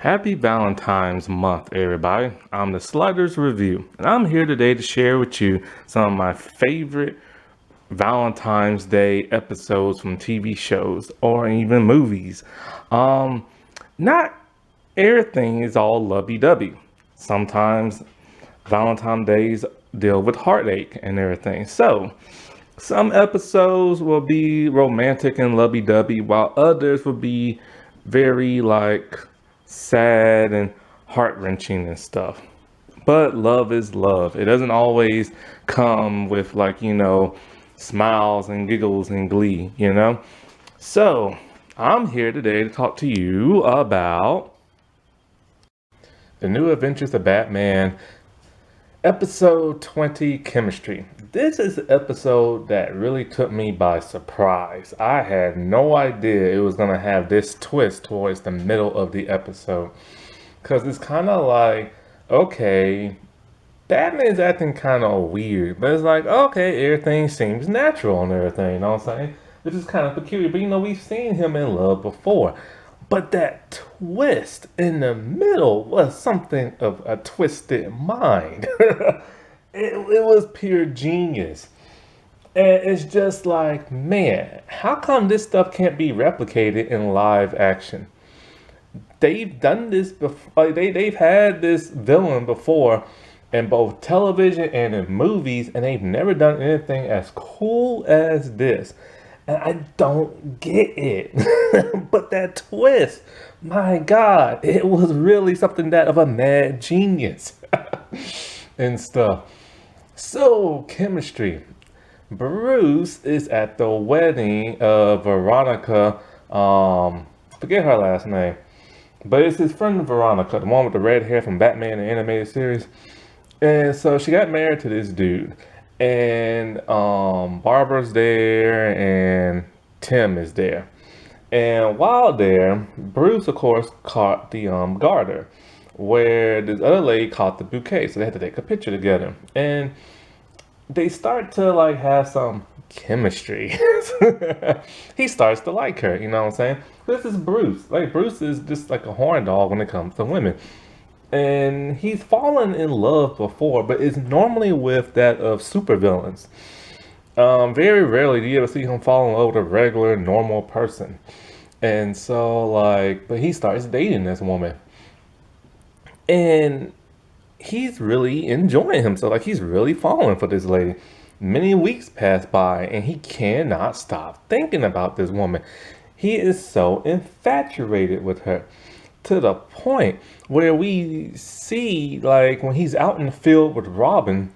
Happy Valentine's month, everybody. I'm the Sliders Review, and I'm here today to share with you some of my favorite Valentine's Day episodes from TV shows or even movies. Not everything is all lovey-dovey. Sometimes Valentine's Days deal with heartache and everything. So, some episodes will be romantic and lovey-dovey, while others will be very sad and heart-wrenching and stuff. But love is love. It doesn't always come with smiles and giggles and glee. So, I'm here today to talk to you about the new adventures of Batman, episode 20, Chemistry. This is an episode that really took me by surprise. I had no idea it was going to have this twist towards the middle of the episode. Because it's kind of like, okay, Batman's acting kind of weird. But it's like, okay, everything seems natural and everything, you know what I'm saying? Which is kind of peculiar. But we've seen him in love before. But that twist in the middle was something of a twisted mind. It was pure genius. And it's just like, man, how come this stuff can't be replicated in live action? They've done this before. They've had this villain before in both television and in movies, and they've never done anything as cool as this. And I don't get it. But that twist, my God, it was really something that of a mad genius and stuff. So, Chemistry. Bruce is at the wedding of Veronica. Forget her last name. But it's his friend Veronica, the one with the red hair from Batman, the animated series. And so she got married to this dude. And Barbara's there and Tim is there. And while there, Bruce, of course, caught the garter, where this other lady caught the bouquet. So they had to take a picture together. And they start to have some chemistry. He starts to like her, you know what I'm saying? This is Bruce. Bruce is just like a horn dog when it comes to women. And he's fallen in love before, but it's normally with that of supervillains. Very rarely do you ever see him fall in love with a regular, normal person. And so, but he starts dating this woman. And he's really enjoying himself. He's really falling for this lady. Many weeks pass by, and he cannot stop thinking about this woman. He is so infatuated with her, to the point where we see when he's out in the field with Robin,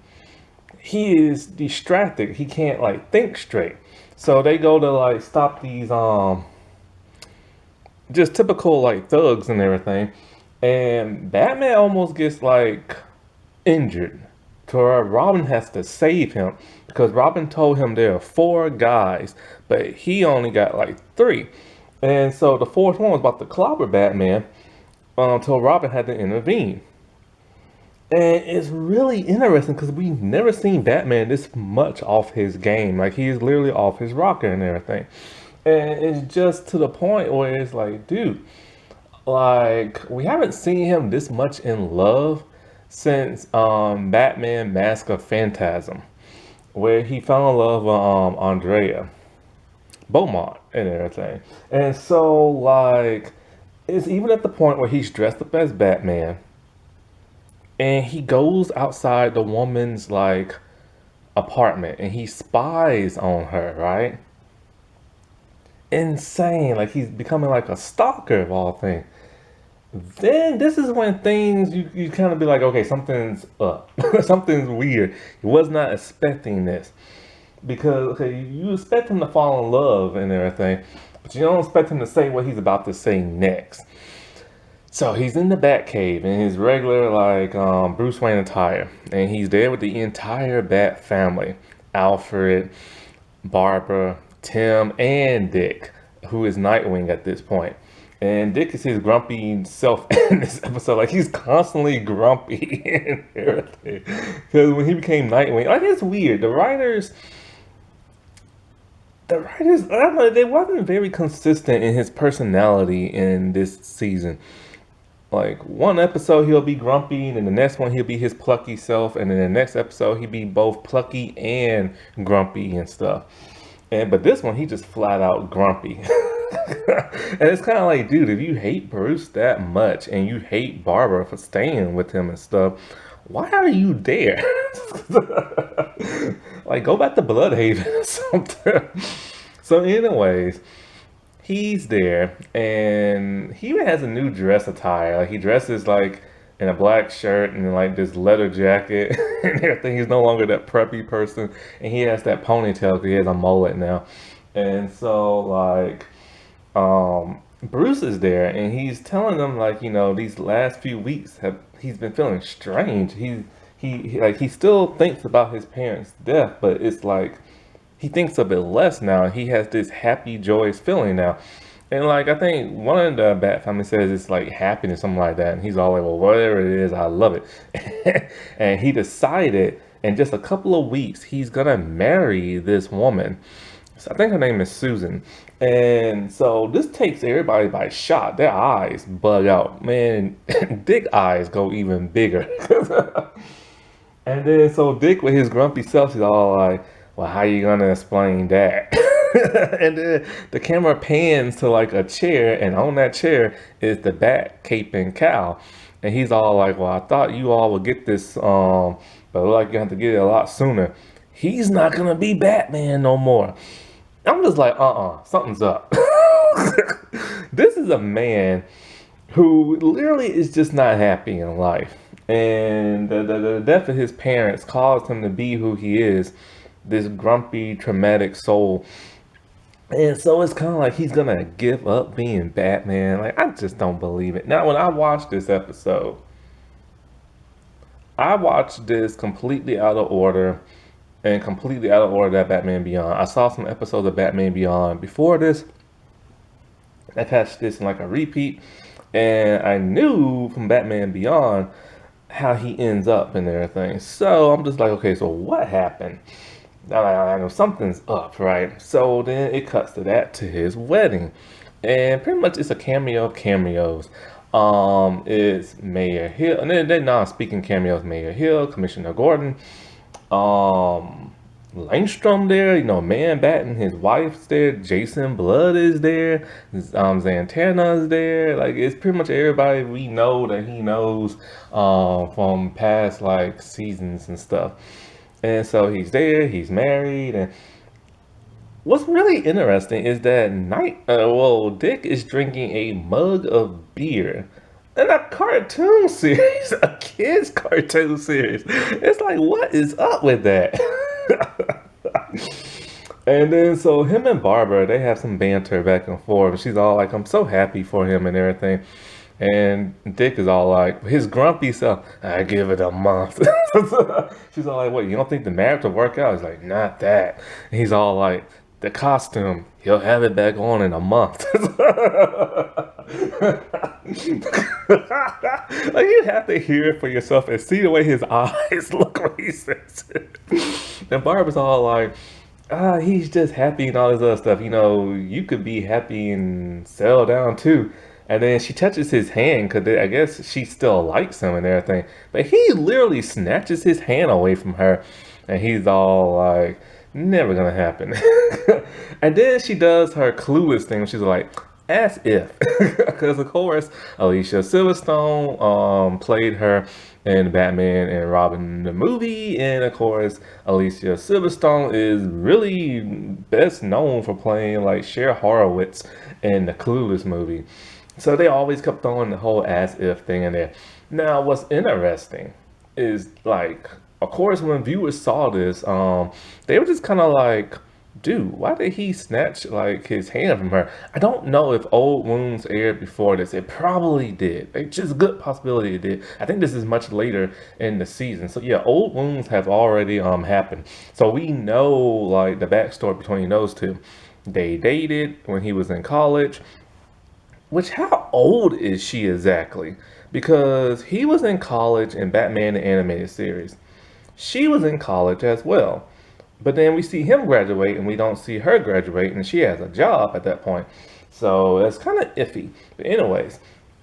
he is distracted. He can't think straight. So they go to stop these just typical thugs and everything, and Batman almost gets injured to where Robin has to save him, because Robin told him there are 4 guys, but he only got 3. And so the 4th one was about to clobber Batman until Robin had to intervene. And it's really interesting because we've never seen Batman this much off his game. He's literally off his rocker and everything. And it's just to the point where it's dude, we haven't seen him this much in love since Batman Mask of Phantasm, where he fell in love with Andrea Beaumont and everything. And so it's even at the point where he's dressed up as Batman and he goes outside the woman's apartment and he spies on her, right? Insane. He's becoming a stalker of all things. Then this is when things you kind of be okay, something's up. Something's weird. He was not expecting this, because you expect him to fall in love and everything, but you don't expect him to say what he's about to say next. So he's in the Batcave in his regular Bruce Wayne attire, and he's there with the entire Bat family: Alfred, Barbara, Tim, and Dick, who is Nightwing at this point. And Dick is his grumpy self in this episode. He's constantly grumpy and everything. Because when he became Nightwing, it's weird. The writers, I don't know, they wasn't very consistent in his personality in this season. like one episode he'll be grumpy, and then the next one he'll be his plucky self, and then the next episode he'll be both plucky and grumpy and stuff. And but this one he just flat out grumpy. And it's kind of like, dude, if you hate Bruce that much and you hate Barbara for staying with him and stuff, why are you there? Like, go back to Bloodhaven or something. So, anyways, he's there, and he even has a new dress attire. Like, he dresses like in a black shirt and like this leather jacket and everything. He's no longer that preppy person, and he has that ponytail because he has a mullet now. And so, like, Bruce is there, and he's telling them, like, these last few weeks he's been feeling strange. He still thinks about his parents' death, but it's like he thinks of it less now. He has this happy, joyous feeling now. And like, I think one of the Bat family says it's like happiness, something like that. And he's all like, well, whatever it is, I love it. And he decided in just a couple of weeks, he's gonna marry this woman. So I think her name is Susan. And so this takes everybody by shock. Their eyes bug out. Man, Dick eyes go even bigger. And then so Dick with his grumpy self, he's all like, well, how you gonna explain that? And then the camera pans to like a chair, and on that chair is the Bat, Cape, and Cal. And he's all like, well, I thought you all would get this, but it look like you have to get it a lot sooner. He's not gonna be Batman no more. I'm just like, something's up. This is a man who literally is just not happy in life. And the death of his parents caused him to be who he is, this grumpy, traumatic soul. And so it's kind of like he's gonna give up being Batman. Like, I just don't believe it. Now, when I watched this episode, I watched this completely out of order, and completely out of order that Batman Beyond. I saw some episodes of Batman Beyond before this. I catch this in like a repeat, and I knew from Batman Beyond how he ends up and everything. So I'm just like, okay, so what happened? I know something's up, right? So then it cuts to his wedding, and pretty much it's a cameo of cameos. It's Mayor Hill, and then they're non-speaking cameos. Mayor Hill, Commissioner Gordon, Langstrom there, Man Bat and his wife's there, Jason Blood is there, Zantana's there. Like, it's pretty much everybody we know that he knows from past like seasons and stuff. And so he's there, he's married, and what's really interesting is that Dick is drinking a mug of beer in a cartoon series, a kid's cartoon series. It's like, what is up with that? And then so him and Barbara, they have some banter back and forth. She's all like, I'm so happy for him and everything. And Dick is all like, his grumpy self, I give it a month. She's all like, what, you don't think the marriage will work out? He's like, not that. And he's all like, the costume, he'll have it back on in a month. Like, you have to hear it for yourself and see the way his eyes look when he says it. And Barbara's all like, he's just happy and all this other stuff. You could be happy and settle down too. And then she touches his hand because I guess she still likes him and everything. But he literally snatches his hand away from her. And he's all like, never gonna happen. And then she does her clueless thing. She's like, as if. Because, of course, Alicia Silverstone played her in Batman and Robin the movie. And, of course, Alicia Silverstone is really best known for playing like Cher Horowitz in the Clueless movie. So they always kept throwing the whole as if thing in there. Now, what's interesting is, like, of course, when viewers saw this, they were just kind of like, dude, why did he snatch like his hand from her? I don't know if Old Wounds aired before this. It probably did. It's just a good possibility it did. I think this is much later in the season. So yeah, Old Wounds have already happened. So we know like the backstory between those two. They dated when he was in college. Which, how old is she exactly? Because he was in college in Batman the Animated Series. She was in college as well. But then we see him graduate and we don't see her graduate, and she has a job at that point. So that's kind of iffy. But anyways,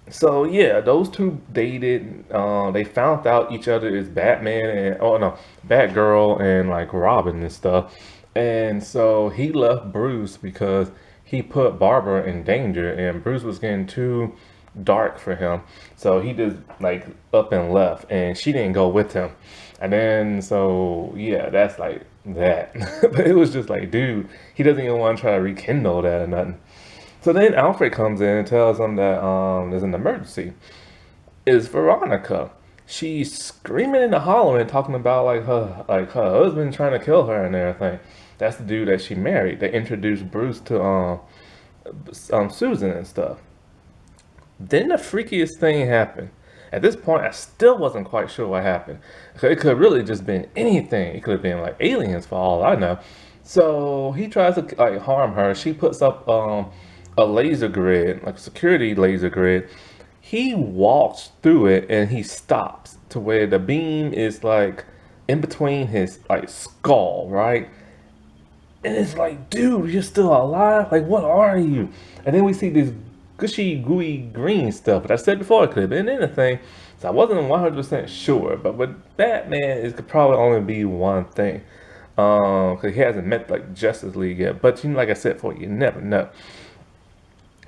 So yeah, those two dated. They found out each other is Batman and oh no, Batgirl and like Robin and stuff. And so he left Bruce because he put Barbara in danger, and Bruce was getting too dark for him. So he just like up and left, and she didn't go with him. And then so yeah, that's like that. But it was just like, dude, he doesn't even want to try to rekindle that or nothing. So then Alfred comes in and tells him that there's an emergency. It's Veronica. She's screaming and hollering, talking about like her husband trying to kill her and everything. That's the dude that she married. They introduced Bruce to Susan and stuff. Then the freakiest thing happened. At this point, I still wasn't quite sure what happened. It could have really just been anything. It could have been like aliens for all I know. So he tries to like harm her. She puts up a laser grid, like a security laser grid. He walks through it and he stops to where the beam is like in between his like skull, right? And it's like, dude, you're still alive? Like, what are you? And then we see this gushy, gooey green stuff. But I said before, it could have been anything. So I wasn't 100% sure. But with Batman, it could probably only be one thing. Because he hasn't met, like, Justice League yet. But, you know, like I said before, you never know.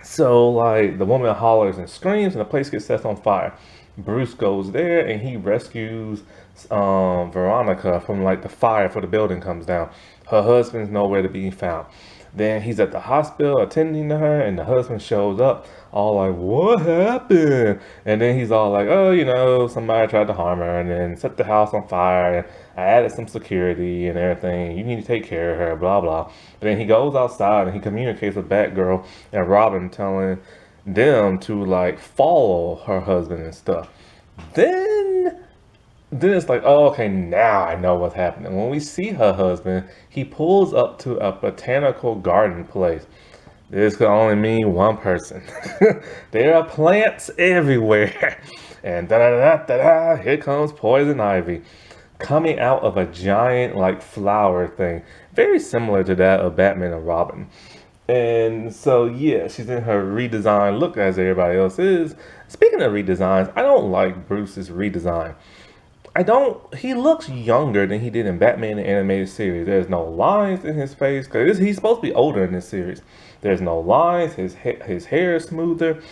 So, like, the woman hollers and screams, and the place gets set on fire. Bruce goes there, and he rescues Veronica from, like, the fire before the building comes down. Her husband's nowhere to be found. Then he's at the hospital attending to her, and the husband shows up, all like, "What happened?" And then he's all like, "Oh, you know, somebody tried to harm her, and then set the house on fire. And I added some security and everything. You need to take care of her, blah blah." But then he goes outside and he communicates with Batgirl and Robin, telling them to like follow her husband and stuff. Then then it's like, oh, okay, now I know what's happening. When we see her husband, he pulls up to a botanical garden place. This could only mean one person. There are plants everywhere. And da da da da da, here comes Poison Ivy coming out of a giant, like, flower thing. Very similar to that of Batman and Robin. And so, yeah, she's in her redesigned look as everybody else is. Speaking of redesigns, I don't like Bruce's redesign. I don't. He looks younger than he did in Batman the animated series. There's no lines in his face because he's supposed to be older in this series. There's no lines. His hair is smoother,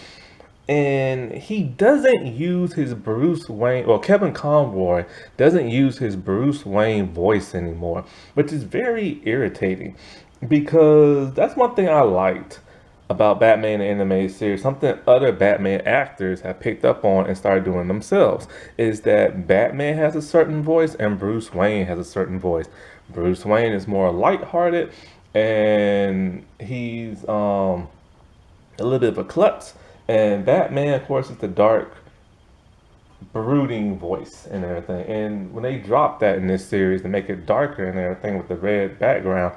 and he doesn't use his Bruce Wayne, or Kevin Conroy doesn't use his Bruce Wayne voice anymore, which is very irritating because that's one thing I liked about Batman the animated series, something other Batman actors have picked up on and started doing themselves, is that Batman has a certain voice and Bruce Wayne has a certain voice. Bruce Wayne is more lighthearted and he's a little bit of a klutz. And Batman, of course, is the dark, brooding voice and everything. And when they drop that in this series to make it darker and everything with the red background,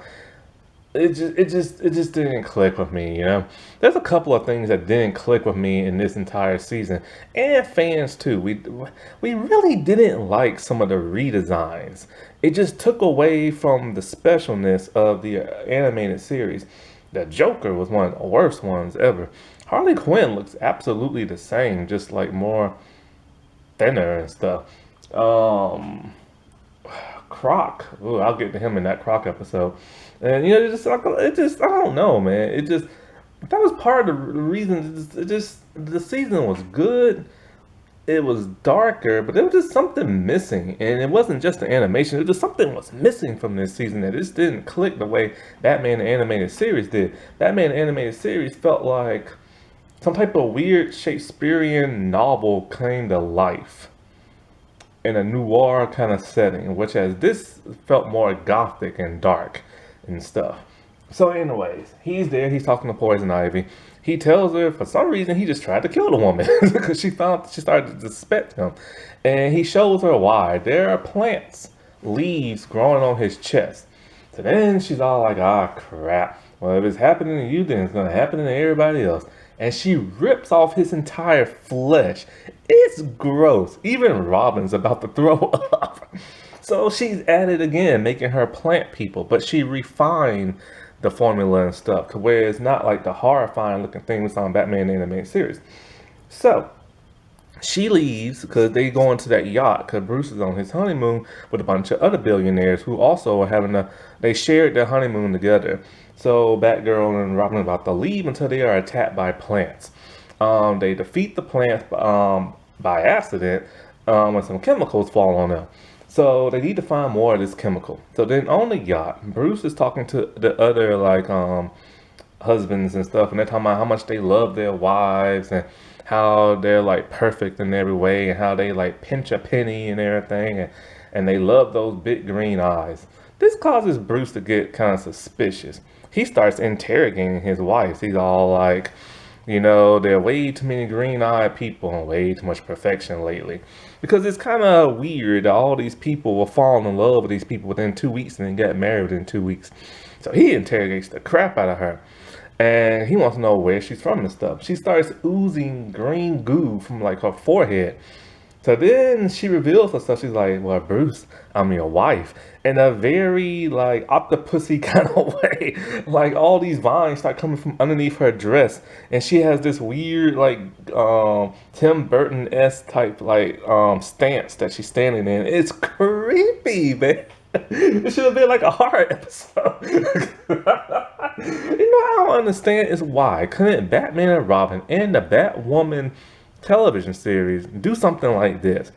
it just didn't click with me, you know. There's a couple of things that didn't click with me in this entire season, and fans too. We really didn't like some of the redesigns. It just took away from the specialness of the animated series. The Joker was one of the worst ones ever. Harley Quinn looks absolutely the same, just like more thinner and stuff. Um, Croc. Ooh, I'll get to him in that Croc episode. And you know, it just I don't know, man. It just that was part of the reason. It just the season was good. It was darker, but there was just something missing, and it wasn't just the animation. It just something was missing from this season that just didn't click the way Batman the animated series did. Batman the animated series felt like some type of weird Shakespearean novel came to life in a noir kind of setting, which as this felt more gothic and dark and stuff. So, anyways, he's there. He's talking to Poison Ivy. He tells her for some reason he just tried to kill the woman because she started to suspect him, and he shows her why. There are plants, leaves growing on his chest. So then she's all like, "Ah, crap. Well, if it's happening to you, then it's gonna happen to everybody else." And she rips off his entire flesh. It's gross. Even Robin's about to throw up. So she's at it again, making her plant people, but she refined the formula and stuff to where it's not like the horrifying looking thing we saw in Batman the animated series. So she leaves because they go into that yacht because Bruce is on his honeymoon with a bunch of other billionaires who also are they shared their honeymoon together. So Batgirl and Robin are about to leave until they are attacked by plants. They defeat the plants by accident when some chemicals fall on them. So they need to find more of this chemical. So then on the yacht, Bruce is talking to the other husbands and stuff, and they're talking about how much they love their wives and how they're like perfect in every way and how they like pinch a penny and everything, and they love those big green eyes. This causes Bruce to get kind of suspicious. He starts interrogating his wife. He's all like, there are way too many green-eyed people and way too much perfection lately. Because it's kind of weird that all these people will fall in love with these people within 2 weeks and then get married within 2 weeks. So he interrogates the crap out of her. And he wants to know where she's from and stuff. She starts oozing green goo from like her forehead. So then she reveals herself. She's like, well, Bruce, I'm your wife. In a very like octopusy kind of way. Like all these vines start coming from underneath her dress. And she has this weird like Tim Burton-esque type stance that she's standing in. It's creepy, man. It should have been like a horror episode. I don't understand is why couldn't Batman and Robin and the Batwoman television series do something like this?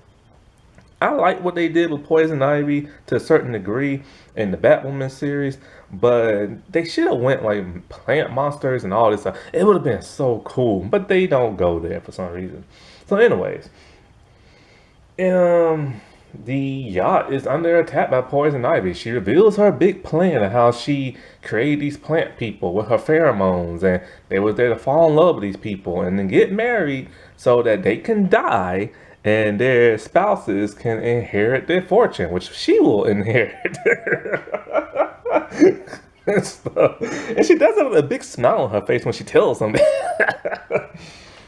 I like what they did with Poison Ivy to a certain degree in the Batwoman series, but they should have went like plant monsters and all this stuff. It would have been so cool, but they don't go there for some reason. So anyways, the yacht is under attack by Poison Ivy. She reveals her big plan of how she created these plant people with her pheromones, and they was there to fall in love with these people and then get married so that they can die and their spouses can inherit their fortune, which she will inherit. And stuff. And she does have a big smile on her face when she tells them that.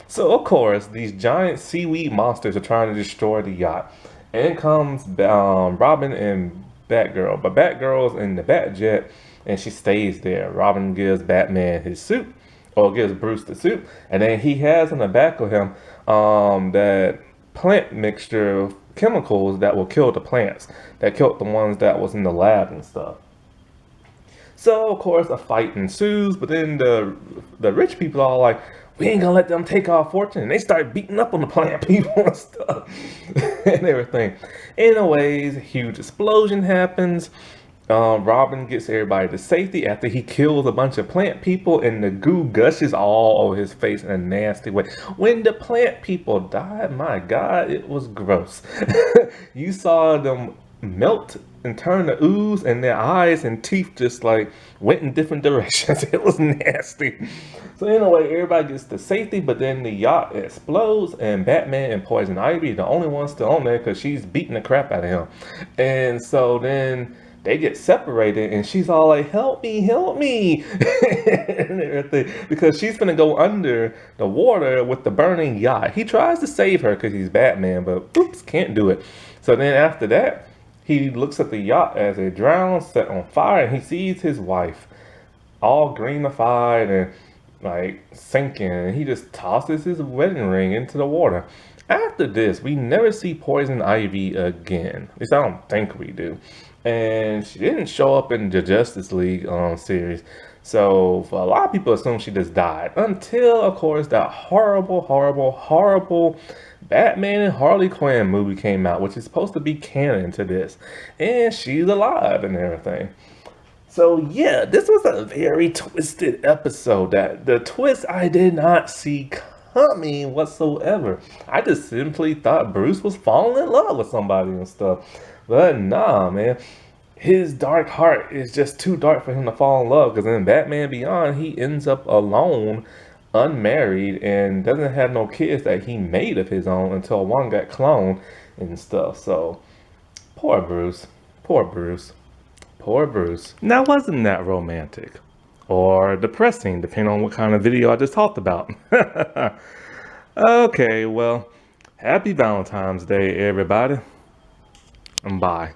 So of course, these giant seaweed monsters are trying to destroy the yacht. In comes Robin and Batgirl. But Batgirl's in the Batjet, and she stays there. Robin gives Batman his suit, or gives Bruce the suit, and then he has on the back of him that plant mixture of chemicals that will kill the plants, that killed the ones that was in the lab and stuff. So of course a fight ensues, but then the rich people are like, we ain't gonna let them take our fortune. And they start beating up on the plant people and stuff and everything. Anyways, a huge explosion happens. Robin gets everybody to safety after he kills a bunch of plant people, and the goo gushes all over his face in a nasty way. When the plant people died, my God, it was gross. You saw them melt and turn to ooze, and their eyes and teeth just like went in different directions. It was nasty. So anyway, everybody gets to safety, but then the yacht explodes, and Batman and Poison Ivy are the only ones still on there because she's beating the crap out of him. And so then they get separated, and she's all like, help me, and everything, because she's gonna go under the water with the burning yacht. He tries to save her because he's Batman, but oops, can't do it. So then after that, he looks at the yacht as it drowns, set on fire, and he sees his wife all greenified and like sinking, and he just tosses his wedding ring into the water. After this, we never see Poison Ivy again. At least I don't think we do. And she didn't show up in the Justice League series. So for a lot of people assume she just died. Until, of course, that horrible Batman and Harley Quinn movie came out, which is supposed to be canon to this. And she's alive and everything. So yeah, this was a very twisted episode. That the twist I did not see coming whatsoever. I just simply thought Bruce was falling in love with somebody and stuff. But nah, man. His dark heart is just too dark for him to fall in love, because in Batman Beyond, he ends up alone, unmarried, and doesn't have no kids that he made of his own until one got cloned and stuff. So, poor Bruce. Now, wasn't that romantic? Or depressing, depending on what kind of video I just talked about. Okay, well, happy Valentine's Day, everybody. And bye.